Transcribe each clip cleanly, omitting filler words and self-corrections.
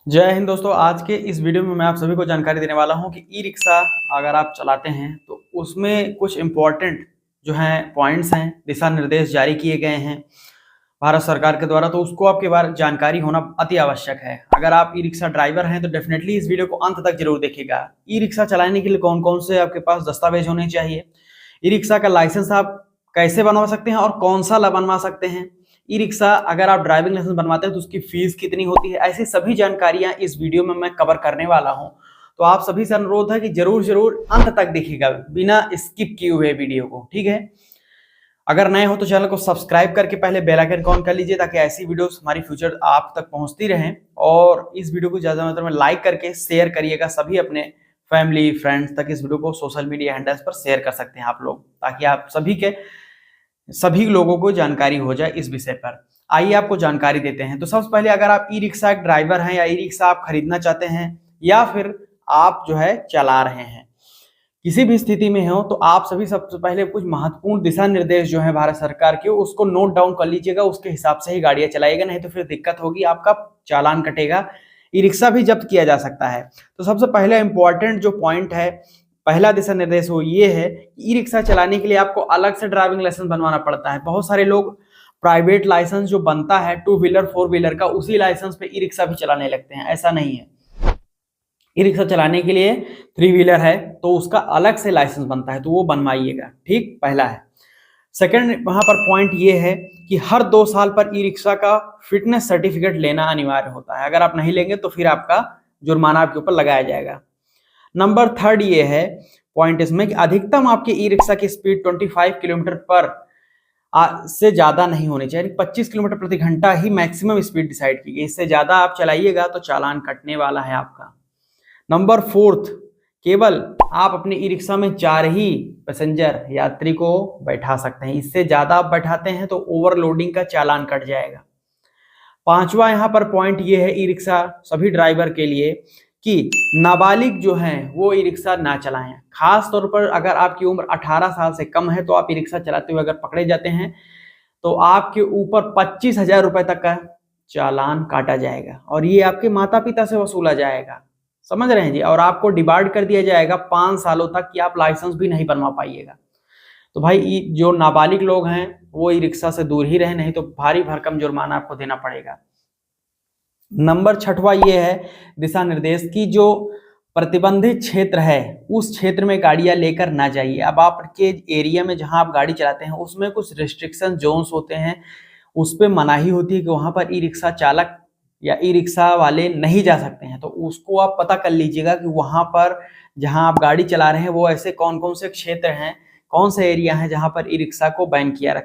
जय हिंद दोस्तों। आज के इस वीडियो में मैं आप सभी को जानकारी देने वाला हूं कि ई रिक्शा अगर आप चलाते हैं तो उसमें कुछ इम्पोर्टेंट जो हैं पॉइंट्स हैं, दिशा निर्देश जारी किए गए हैं भारत सरकार के द्वारा, तो उसको आपके बारे जानकारी होना अति आवश्यक है। अगर आप ई रिक्शा ड्राइवर हैं तो डेफिनेटली इस वीडियो को अंत तक जरूर देखिएगा। ई रिक्शा चलाने के लिए कौन कौन से आपके पास दस्तावेज होने चाहिए, ई रिक्शा का लाइसेंस आप कैसे बनवा सकते हैं और कौन सा बनवा सकते हैं, ई रिक्शा अगर आप ड्राइविंग लाइसेंस बनवाते हैं तो उसकी फीस कितनी होती है, ऐसी सभी जानकारियां इस वीडियो में मैं कवर करने वाला हूं। तो आप सभी से अनुरोध है कि जरूर जरूर अंत तक देखिएगा बिना स्किप किए हुए वीडियो को, ठीक है। अगर नए हो तो चैनल को सब्सक्राइब करके पहले बेल आइकन ऑन कर लीजिए ताकि ऐसी वीडियोस हमारी फ्यूचर आप तक पहुंचती रहें। और इस वीडियो को ज्यादा मात्रा में लाइक करके शेयर करिएगा, सभी अपने फैमिली फ्रेंड्स तक इस वीडियो को सोशल मीडिया हैंडल्स पर शेयर कर सकते हैं आप लोग, ताकि आप सभी लोगों को जानकारी हो जाए इस विषय पर। आइए आपको जानकारी देते हैं। तो सबसे पहले अगर आप ई रिक्शा एक ड्राइवर हैं या ई रिक्शा आप खरीदना चाहते हैं या फिर आप जो है चला रहे हैं, किसी भी स्थिति में हो, तो आप सभी सबसे पहले कुछ महत्वपूर्ण दिशा निर्देश जो है भारत सरकार के, उसको नोट डाउन कर लीजिएगा। उसके हिसाब से ही गाड़ियां चलाइएगा, नहीं तो फिर दिक्कत होगी, आपका चालान कटेगा, ई रिक्शा भी जब्त किया जा सकता है। तो सबसे पहले इंपॉर्टेंट जो पॉइंट है, पहला दिशा निर्देश वो ये है कि ई रिक्शा चलाने के लिए आपको अलग से ड्राइविंग लाइसेंस बनवाना पड़ता है। बहुत सारे लोग प्राइवेट लाइसेंस जो बनता है 2 व्हीलर 4 व्हीलर का, उसी लाइसेंस पे ई रिक्शा भी चलाने लगते हैं। ऐसा नहीं है, ई रिक्शा चलाने के लिए 3 व्हीलर है तो उसका अलग से लाइसेंस बनता है, तो वो बनवाइएगा, ठीक, पहला है। सेकंड वहां पर पॉइंट ये है कि हर 2 साल पर ई रिक्शा का फिटनेस सर्टिफिकेट लेना अनिवार्य होता है। अगर आप नहीं लेंगे तो फिर आपका जुर्माना आपके ऊपर लगाया जाएगा। नंबर 3 ये है पॉइंट इसमें कि अधिकतम आपके ई रिक्शा की स्पीड 25 किलोमीटर पर से ज्यादा नहीं होनी चाहिए। 25 किलोमीटर प्रति घंटा ही मैक्सिमम स्पीड डिसाइड की गई, इससे ज्यादा आप चलाइएगा तो चालान कटने वाला है आपका। नंबर 4, केवल आप अपने ई रिक्शा में 4 ही पैसेंजर यात्री को बैठा सकते हैं, इससे ज्यादा आप बैठाते हैं तो ओवरलोडिंग का चालान कट जाएगा। 5वां यहाँ पर पॉइंट ये है ई रिक्शा सभी ड्राइवर के लिए कि नाबालिग जो हैं वो ई रिक्शा ना चलाएं। खास तौर पर अगर आपकी उम्र 18 साल से कम है तो आप ई रिक्शा चलाते हुए अगर पकड़े जाते हैं तो आपके ऊपर 25,000 रुपए तक का चालान काटा जाएगा और ये आपके माता पिता से वसूला जाएगा, समझ रहे हैं जी। और आपको डिबार्ड कर दिया जाएगा 5 सालों तक कि आप लाइसेंस भी नहीं बनवा पाइएगा। तो भाई जो नाबालिग लोग हैं वो ई रिक्शा से दूर ही रहे, नहीं तो भारी भरकम जुर्माना आपको देना पड़ेगा। नंबर 6वां ये है दिशा निर्देश की जो प्रतिबंधित क्षेत्र है उस क्षेत्र में गाड़ियां लेकर ना जाइए। अब आपके एरिया में जहां आप गाड़ी चलाते हैं उसमें कुछ रिस्ट्रिक्शन जोन्स होते हैं, उस पर मनाही होती है कि वहां पर ई रिक्शा चालक या ई रिक्शा वाले नहीं जा सकते हैं। तो उसको आप पता कर लीजिएगा कि वहां पर जहां आप गाड़ी चला रहे हैं वो ऐसे कौन कौन से क्षेत्र हैं, कौन से एरिया है जहां पर ई रिक्शा को बैन किया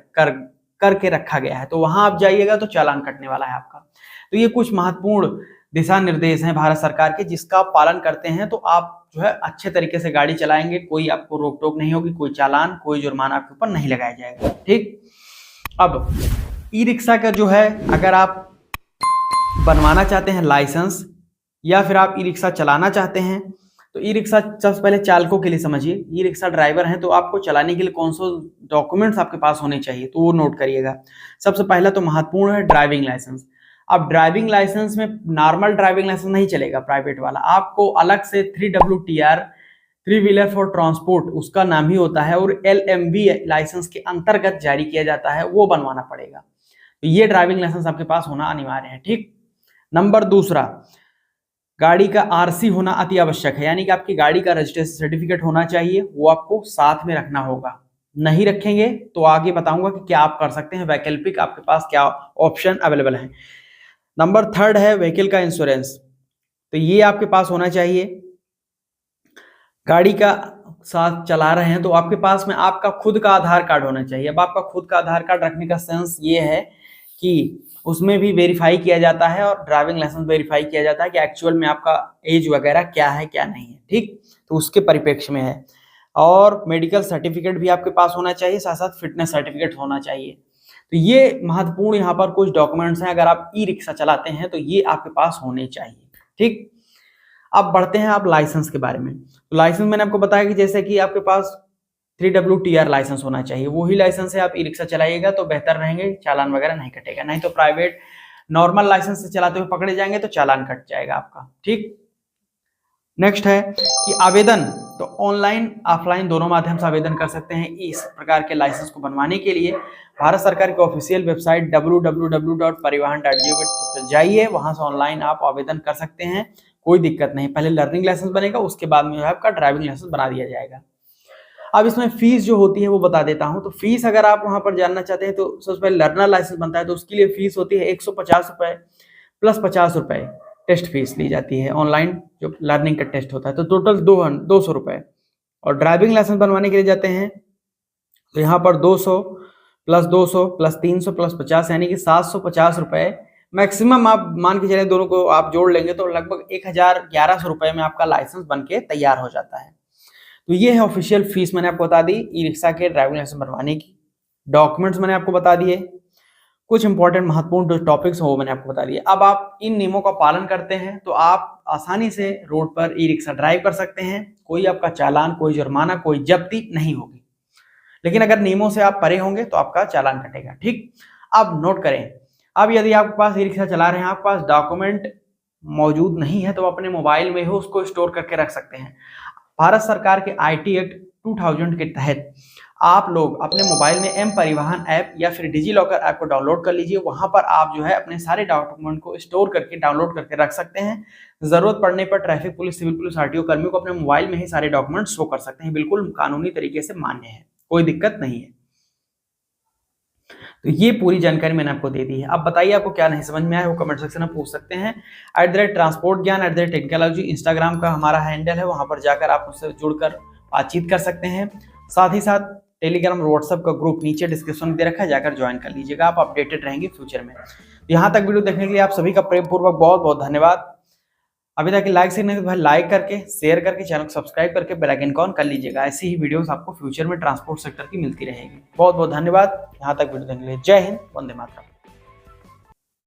करके रखा गया है, तो वहां आप जाइएगा तो चालान कटने वाला है आपका। तो ये कुछ महत्वपूर्ण दिशा निर्देश हैं भारत सरकार के, जिसका आप पालन करते हैं तो आप जो है अच्छे तरीके से गाड़ी चलाएंगे, कोई आपको रोक टोक नहीं होगी, कोई चालान कोई जुर्माना आपके ऊपर नहीं लगाया जाएगा, ठीक। अब ई रिक्शा का जो है अगर आप बनवाना चाहते हैं लाइसेंस या फिर आप ई रिक्शा चलाना चाहते हैं तो ई रिक्शा सबसे पहले चालकों के लिए समझिए, ई रिक्शा ड्राइवर हैं तो आपको चलाने के लिए कौन से डॉक्यूमेंट्स आपके पास होने चाहिए, तो वो नोट करिएगा। सबसे पहला तो महत्वपूर्ण है ड्राइविंग लाइसेंस। अब ड्राइविंग लाइसेंस में नॉर्मल ड्राइविंग लाइसेंस नहीं चलेगा, प्राइवेट वाला आपको अलग से 3WTR 3 व्हीलर फॉर ट्रांसपोर्ट उसका नाम ही होता है और LMV लाइसेंस के अंतर्गत जारी किया जाता है, वो बनवाना पड़ेगा। तो ये ड्राइविंग लाइसेंस आपके पास होना अनिवार्य है, ठीक। नंबर 2, गाड़ी का RC होना अति आवश्यक है, यानी कि आपकी गाड़ी का रजिस्ट्रेशन सर्टिफिकेट होना चाहिए, वो आपको साथ में रखना होगा। नहीं रखेंगे तो आगे बताऊंगा कि क्या आप कर सकते हैं, वैकल्पिक आपके पास क्या ऑप्शन अवेलेबल है। नंबर 3 है व्हीकल का इंश्योरेंस, तो ये आपके पास होना चाहिए। गाड़ी का साथ चला रहे हैं तो आपके पास में आपका खुद का आधार कार्ड होना चाहिए। अब आपका खुद का आधार कार्ड रखने का सेंस ये है कि उसमें भी वेरीफाई किया जाता है और ड्राइविंग लाइसेंस वेरीफाई किया जाता है कि एक्चुअल में आपका एज वगैरह क्या है क्या नहीं है, ठीक, तो उसके परिप्रेक्ष्य में है। और मेडिकल सर्टिफिकेट भी आपके पास होना चाहिए, साथ साथ फिटनेस सर्टिफिकेट होना चाहिए। तो ये महत्वपूर्ण यहाँ पर कुछ डॉक्यूमेंट्स हैं, अगर आप ई रिक्शा चलाते हैं तो ये आपके पास होने चाहिए, ठीक। अब बढ़ते हैं आप लाइसेंस के बारे में। तो लाइसेंस मैंने आपको बताया कि जैसे कि आपके पास 3WTR लाइसेंस होना चाहिए, वही लाइसेंस से आप ई रिक्शा चलाइएगा तो बेहतर रहेंगे, चालान वगैरह नहीं कटेगा। नहीं तो प्राइवेट नॉर्मल लाइसेंस से चलाते हुए पकड़े जाएंगे तो चालान कट जाएगा आपका। ठीक, नेक्स्ट है कि आवेदन, तो ऑनलाइन ऑफलाइन दोनों माध्यम से आवेदन कर सकते हैं इस प्रकार के लाइसेंस को बनवाने के लिए। भारत सरकार की ऑफिशियल वेबसाइट www.parivahan.gov पर जाइए, वहां से ऑनलाइन आप आवेदन कर सकते हैं, कोई दिक्कत नहीं। पहले लर्निंग लाइसेंस बनेगा, उसके बाद में आपका ड्राइविंग लाइसेंस बना दिया जाएगा। अब इसमें फीस जो होती है वो बता देता हूं। तो फीस अगर आप वहां पर जानना चाहते हैं तो सबसे पहले लर्नर लाइसेंस बनता है, तो उसके लिए फीस होती है 150 रुपए प्लस 50 रुपए टेस्ट फीस ली जाती है, ऑनलाइन जो लर्निंग का टेस्ट होता है, तो टोटल 200 रुपए। और ड्राइविंग लाइसेंस बनवाने के लिए जाते हैं तो यहाँ पर 200 प्लस 200 प्लस 300 प्लस 50 यानी कि 750 रुपए मैक्सिमम आप मान के चले, दोनों को आप जोड़ लेंगे तो लगभग 1100 रुपए में आपका लाइसेंस बनके तैयार हो जाता है। तो ये है ऑफिशियल फीस, मैंने आपको बता दी ई रिक्शा के ड्राइविंग लाइसेंस बनवाने की। डॉक्यूमेंट्स मैंने आपको बता दिए, कुछ इंपॉर्टेंट महत्वपूर्ण जो टॉपिक्स हो वो मैंने आपको बता दिए। अब आप इन नियमों का पालन करते हैं तो आप आसानी से रोड पर ई रिक्शा ड्राइव कर सकते हैं, कोई आपका चालान, कोई जुर्माना, कोई जब्ती नहीं होगी। लेकिन अगर नियमों से आप परे होंगे तो आपका चालान कटेगा। ठीक, अब नोट करें, अब यदि आपके पास ई रिक्शा चला रहे हैं, आपके पास डॉक्यूमेंट मौजूद नहीं है तो अपने मोबाइल में ही उसको स्टोर करके रख सकते हैं। भारत सरकार के IT एक्ट 2000 के तहत आप लोग अपने मोबाइल में एम परिवहन ऐप या फिर डिजी लॉकर ऐप को डाउनलोड कर लीजिए। वहां पर आप जो है अपने सारे डॉक्यूमेंट को स्टोर करके डाउनलोड करके रख सकते हैं। जरूरत पड़ने पर traffic police, civil police, RTO कर्मियों को अपने मोबाइल में ही सारे डॉक्यूमेंट शो कर सकते हैं। बिल्कुल कानूनी तरीके से मान्य है, कोई दिक्कत नहीं है। तो ये पूरी जानकारी मैंने आपको दे दी है। अब बताइए आपको क्या नहीं समझ में आया, वो कमेंट सेक्शन में पूछ सकते हैं। @ट्रांसपोर्ट ज्ञान @टेक्नोलॉजी इंस्टाग्राम का हमारा हैंडल है, वहां पर जाकर आप उससे जुड़कर बातचीत कर सकते हैं। साथ ही साथ टेलीग्राम और व्हाट्सएप का ग्रुप नीचे डिस्क्रिप्शन में दे रखा है, जाकर ज्वाइन कर लीजिएगा, आप अपडेटेड रहेंगे फ्यूचर में। यहाँ तक वीडियो देखने के लिए आप सभी का प्रेम पूर्वक बहुत बहुत धन्यवाद। अभी तक लाइक से नहीं तो भाई लाइक करके, शेयर करके, चैनल को सब्सक्राइब करके बेल आइकन ऑन कर लीजिएगा। ऐसी ही वीडियोस आपको फ्यूचर में ट्रांसपोर्ट सेक्टर की मिलती रहेगी। बहुत बहुत धन्यवाद यहाँ तक वीडियो देखने के लिए। जय हिंद, वंदे मातरम।